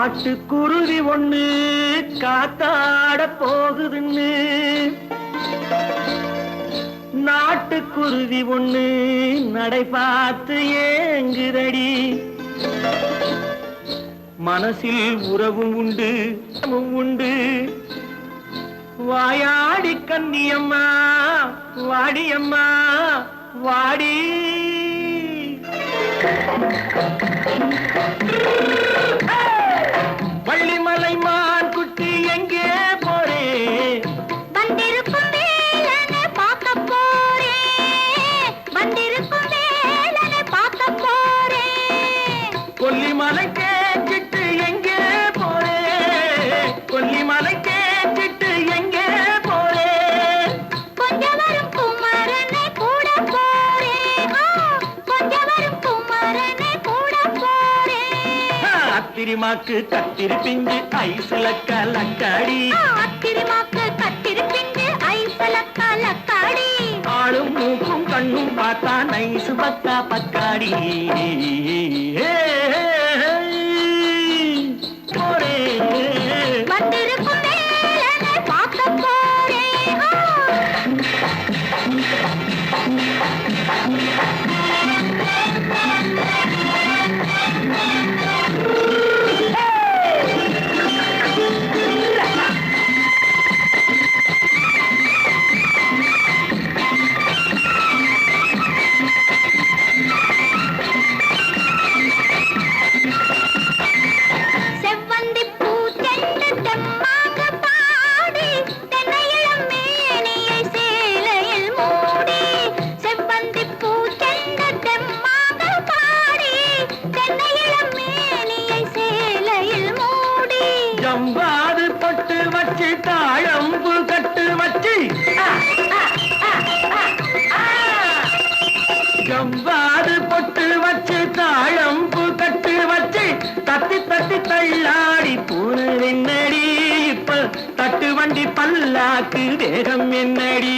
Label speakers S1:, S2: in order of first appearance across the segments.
S1: காட்டுக்குருவி ஒண்ணு காத்தாட போகுதுன்னு நாட்டுக்குருவி ஒண்ணு நடை பார்த்து ஏங்குதடி. மனசில் உறவும் உண்டு உண்டு. வாயாடி கன்னியம்மா வாடியம்மா வாடி. வள்ளிமலை மான் குட்டி எங்கே போறே?
S2: வந்திருக்கும் வேலனை பார்க்க போறேன். வந்திருக்கும் வேலனை பார்க்க போறேன்.
S1: கொல்லிமலை கேட்டுட்டு எங்கே போறே? கொல்லிமலை கேட்டுட்டு எங்கே போறே?
S2: கொஞ்சம் வரும் குமரனை கூட போறேன். கொஞ்சம் வரும் குமரனை கூட போறேன்.
S1: அத்திரிமாக்கு கத்திரி பிஞ்சு ஐசுல கலக்காடி.
S2: அத்திரிமாக்கு கத்திரி பிஞ்சு ஐசுல கலக்காடி.
S1: ஆளும் மூக்கும் கண்ணும் பார்த்தா நைசு பக்கா பக்காடி. போரே
S2: வந்திருக்கும் வேலனை பார்க்க போறேன். செவ்வந்தி பூச்செண்டு தெம்மாக பாடி தென்னையிளம் மேனியை சேலையில் மூடி. செவ்வந்தி பூச்செண்டு தெம்மாக பாடி தென்னையிளம் மேனியை சேலையில் மூடி.
S1: ஜம்பாது பொட்டு வச்சு தாழம்பு கட்டு வச்சு. ஜம்பாது பொட்டு வச்சு தாழம்பு கட்டு வச்சு தட்டி தட்டி தள்ளாடி பூனு என்னடி. இப்ப தட்டு வண்டி பல்லாக்கு வேகம் என்னடி.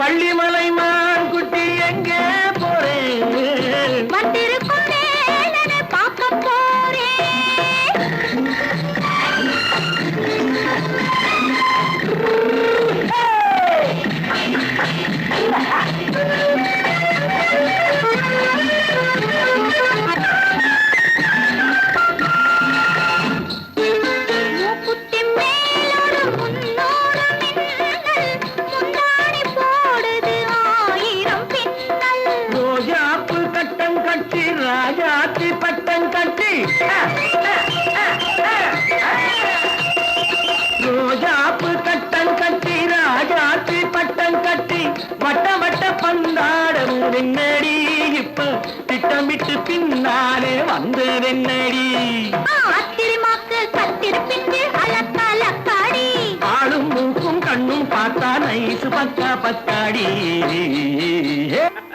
S1: வள்ளிமலை மான் குட்டி எங்கே போறேன்?
S2: வந்திருக்கும் வேலனை பார்க்க போறேன். மூக்குத்தி மேலோடு முன்னோடு மின்னல். முந்தாணி போடுது ஆயிரம் பின்னல்.
S1: ரோஜாப்பு கட்டம் கட்டி ராஜாத்தி பட்டம் கட்டி. ரோஜாப்பு கட்டம் கட்டி ராஜாத்தி பட்டம் கட்டி வட்ட வட்ட பந்தாடம் வெண்ணடி. இப்ப திட்டமிட்டு பின்னாலே வந்து வெண்ணடி.
S2: அத்திரிமாக்கு கத்திரி பிஞ்சு அலக்காடி.
S1: ஆளும் மூக்கும் கண்ணும் பார்த்தா நைசு பக்கா பக்காடி.